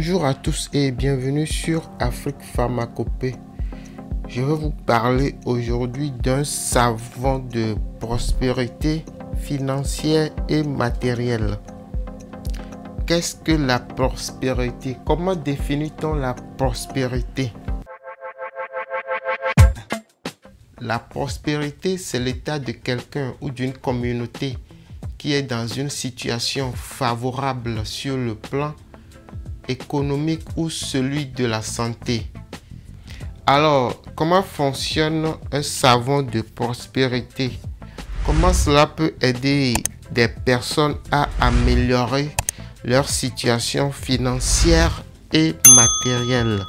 Bonjour à tous et bienvenue sur Afrique Pharmacopée. Je vais vous parler aujourd'hui d'un savon de prospérité financière et matérielle. Qu'est-ce que la prospérité? Comment définit-on la prospérité? La prospérité, c'est l'état de quelqu'un ou d'une communauté qui est dans une situation favorable sur le plan économique ou celui de la santé. Alors, comment fonctionne un savon de prospérité? Comment cela peut aider des personnes à améliorer leur situation financière et matérielle?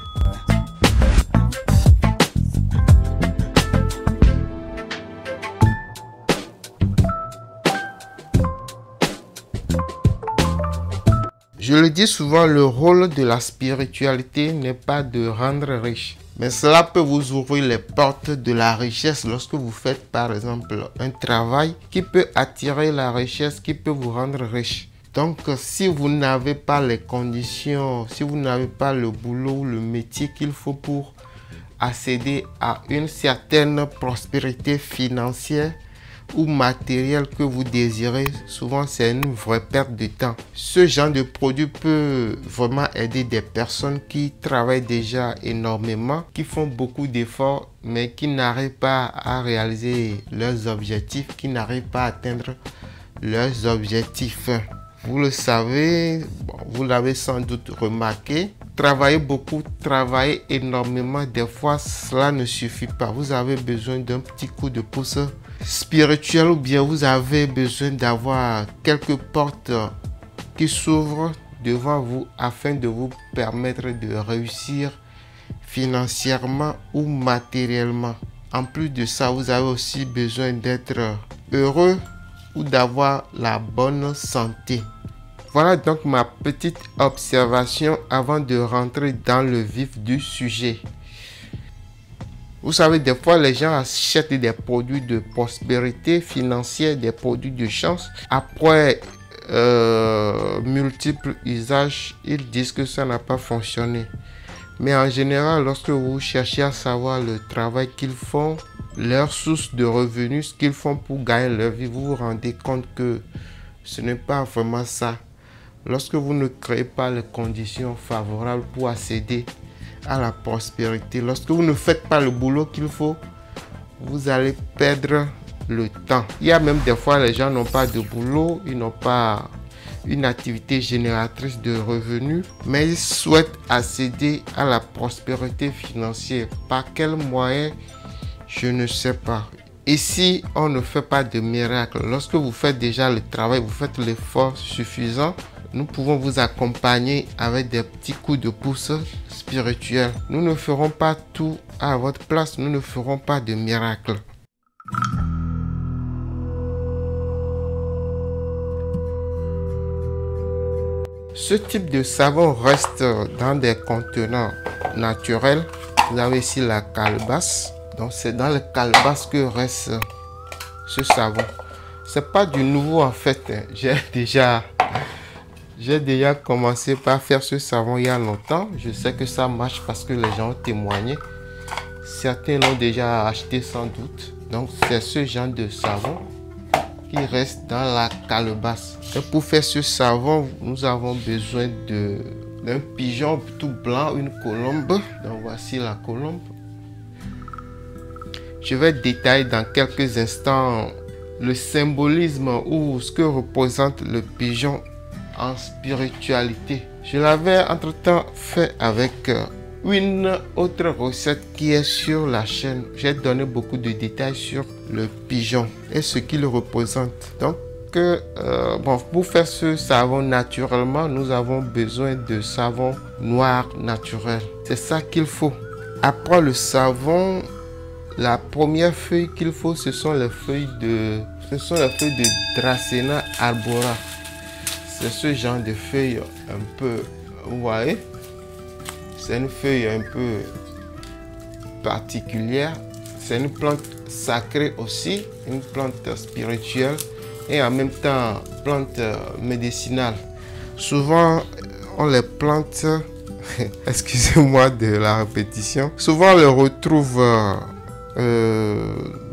Je le dis souvent, le rôle de la spiritualité n'est pas de rendre riche. Mais cela peut vous ouvrir les portes de la richesse lorsque vous faites par exemple un travail qui peut attirer la richesse, qui peut vous rendre riche. Donc si vous n'avez pas les conditions, si vous n'avez pas le boulot, le métier qu'il faut pour accéder à une certaine prospérité financière ou matériel que vous désirez, souvent c'est une vraie perte de temps. Ce genre de produit peut vraiment aider des personnes qui travaillent déjà énormément, qui font beaucoup d'efforts, mais qui n'arrivent pas à réaliser leurs objectifs, qui n'arrivent pas à atteindre leurs objectifs. Vous le savez, vous l'avez sans doute remarqué, travailler beaucoup, travailler énormément, des fois cela ne suffit pas. Vous avez besoin d'un petit coup de pouce spirituel ou bien vous avez besoin d'avoir quelques portes qui s'ouvrent devant vous afin de vous permettre de réussir financièrement ou matériellement. En plus de ça, vous avez aussi besoin d'être heureux ou d'avoir la bonne santé. Voilà donc ma petite observation avant de rentrer dans le vif du sujet. Vous savez, des fois, les gens achètent des produits de prospérité financière, des produits de chance. Après multiples usages, ils disent que ça n'a pas fonctionné. Mais en général, lorsque vous cherchez à savoir le travail qu'ils font, leur source de revenus, ce qu'ils font pour gagner leur vie, vous vous rendez compte que ce n'est pas vraiment ça. Lorsque vous ne créez pas les conditions favorables pour accéder à la prospérité, lorsque vous ne faites pas le boulot qu'il faut, vous allez perdre le temps. Il y a même des fois, les gens n'ont pas de boulot, ils n'ont pas une activité génératrice de revenus, mais ils souhaitent accéder à la prospérité financière. Par quel moyen? Je ne sais pas. Ici, on ne fait pas de miracle. Lorsque vous faites déjà le travail, vous faites l'effort suffisant, nous pouvons vous accompagner avec des petits coups de pouce spirituels. Nous ne ferons pas tout à votre place, nous ne ferons pas de miracle. Ce type de savon reste dans des contenants naturels. Vous avez ici la calebasse. Donc c'est dans le calebasse que reste ce savon. C'est pas du nouveau en fait. J'ai déjà commencé par faire ce savon il y a longtemps. Je sais que ça marche parce que les gens ont témoigné. Certains l'ont déjà acheté sans doute. Donc c'est ce genre de savon qui reste dans la calebasse. Et pour faire ce savon, nous avons besoin d'un pigeon tout blanc, une colombe. Donc voici la colombe. Je vais détailler dans quelques instants le symbolisme ou ce que représente le pigeon en spiritualité. Je l'avais entre-temps fait avec une autre recette qui est sur la chaîne. J'ai donné beaucoup de détails sur le pigeon et ce qu'il représente. Donc, pour faire ce savon naturellement, nous avons besoin de savon noir naturel. C'est ça qu'il faut. Après le savon, la première feuille qu'il faut, ce sont les feuilles de Dracæna arbora. C'est ce genre de feuille un peu, vous voyez, c'est une feuille un peu particulière. C'est une plante sacrée aussi, une plante spirituelle et en même temps plante médicinale. Souvent, on les plante Excusez-moi de la répétition. Souvent on le retrouve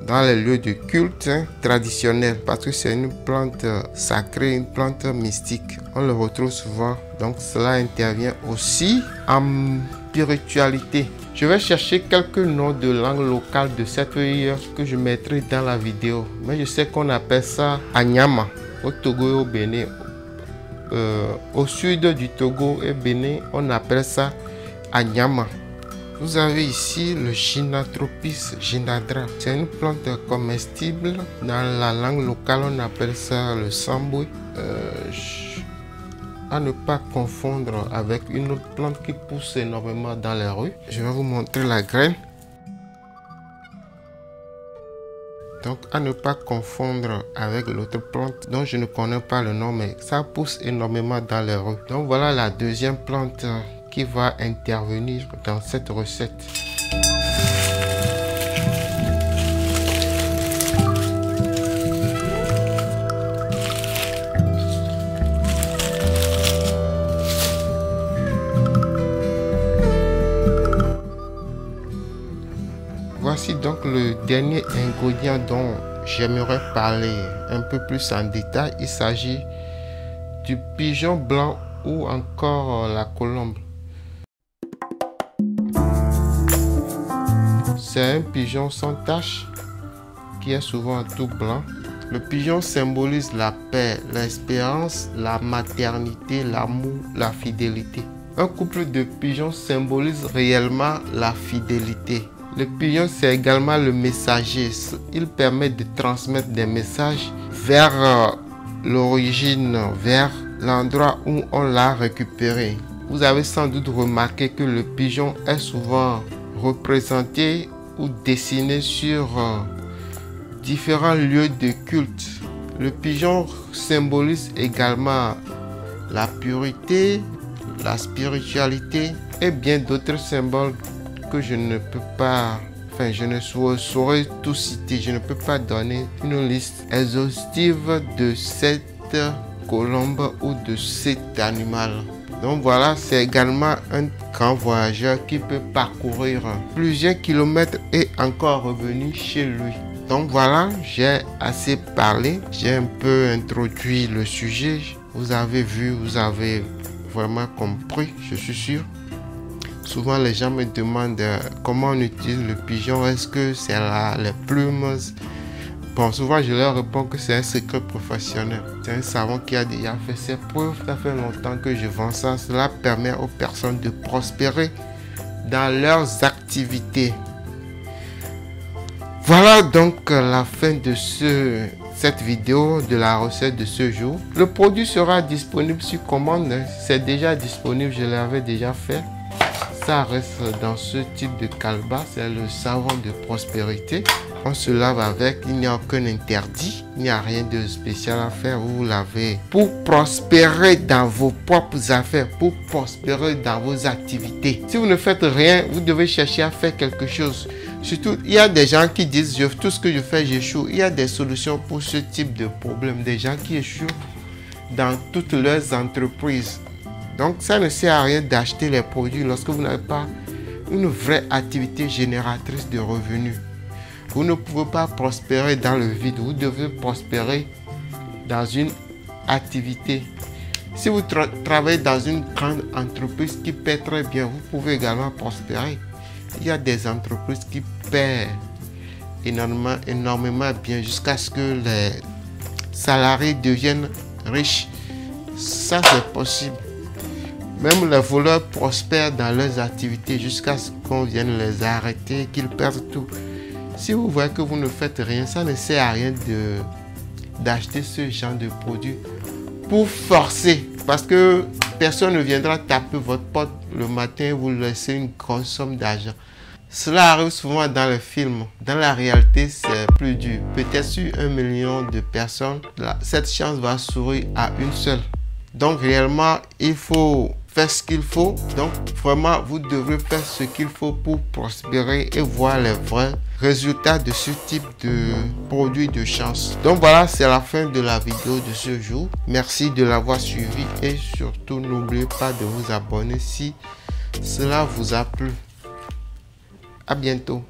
dans les lieux de culte traditionnels parce que c'est une plante sacrée, une plante mystique. On le retrouve souvent. Donc cela intervient aussi en spiritualité. Je vais chercher quelques noms de langue locale de cette feuille que je mettrai dans la vidéo. Mais je sais qu'on appelle ça Anyama au Togo et au Bénin. Au sud du Togo et Bénin, on appelle ça Anyama. Vous avez ici le Ginatropis ginadra. C'est une plante comestible. Dans la langue locale, on appelle ça le samboué. À ne pas confondre avec une autre plante qui pousse énormément dans les rues. Je vais vous montrer la graine. Donc à ne pas confondre avec l'autre plante dont je ne connais pas le nom, mais ça pousse énormément dans les rues. Donc voilà la deuxième plante qui va intervenir dans cette recette. Voici donc le dernier ingrédient dont j'aimerais parler un peu plus en détail. Il s'agit du pigeon blanc ou encore la colombe. C'est un pigeon sans tache qui est souvent tout blanc. Le pigeon symbolise la paix, l'espérance, la maternité, l'amour, la fidélité. Un couple de pigeons symbolise réellement la fidélité. Le pigeon, c'est également le messager. Il permet de transmettre des messages vers l'origine, vers l'endroit où on l'a récupéré. Vous avez sans doute remarqué que le pigeon est souvent représenté ou dessiné sur différents lieux de culte. Le pigeon symbolise également la pureté, la spiritualité et bien d'autres symboles que je ne peux pas, je ne saurais tout citer. Je ne peux pas donner une liste exhaustive de cette colombe ou de cet animal. Donc voilà, c'est également un grand voyageur qui peut parcourir plusieurs kilomètres et encore revenir chez lui. Donc voilà, j'ai assez parlé, j'ai un peu introduit le sujet. Vous avez vu, vous avez vraiment compris, je suis sûr. Souvent, les gens me demandent comment on utilise le pigeon. Est-ce que c'est les plumes? Bon, souvent, je leur réponds que c'est un secret professionnel. C'est un savant qui a déjà fait ses preuves. Ça fait longtemps que je vends ça. Cela permet aux personnes de prospérer dans leurs activités. Voilà donc la fin de cette vidéo de la recette de ce jour. Le produit sera disponible sur commande. C'est déjà disponible, je l'avais déjà fait. Ça reste dans ce type de calebasse, c'est le savon de prospérité. On se lave avec, il n'y a aucun interdit, il n'y a rien de spécial à faire. Vous lavez pour prospérer dans vos propres affaires, pour prospérer dans vos activités. Si vous ne faites rien, vous devez chercher à faire quelque chose. Surtout, il y a des gens qui disent tout ce que je fais, j'échoue. Il y a des solutions pour ce type de problème. Des gens qui échouent dans toutes leurs entreprises. Donc, ça ne sert à rien d'acheter les produits lorsque vous n'avez pas une vraie activité génératrice de revenus. Vous ne pouvez pas prospérer dans le vide. Vous devez prospérer dans une activité. Si vous travaillez dans une grande entreprise qui paie très bien, vous pouvez également prospérer. Il y a des entreprises qui paient énormément bien jusqu'à ce que les salariés deviennent riches. Ça, c'est possible. Même les voleurs prospèrent dans leurs activités jusqu'à ce qu'on vienne les arrêter, qu'ils perdent tout. Si vous voyez que vous ne faites rien, ça ne sert à rien d'acheter ce genre de produit pour forcer. Parce que personne ne viendra taper votre porte le matin et vous laisser une grosse somme d'argent. Cela arrive souvent dans les films. Dans la réalité, c'est plus dur. Peut-être sur 1 million de personnes, cette chance va sourire à une seule. Donc réellement, il faut faire ce qu'il faut. Donc vraiment, vous devrez faire ce qu'il faut pour prospérer et voir les vrais résultats de ce type de produit de chance. Donc voilà, c'est la fin de la vidéo de ce jour. Merci de l'avoir suivi et surtout n'oubliez pas de vous abonner si cela vous a plu. À bientôt.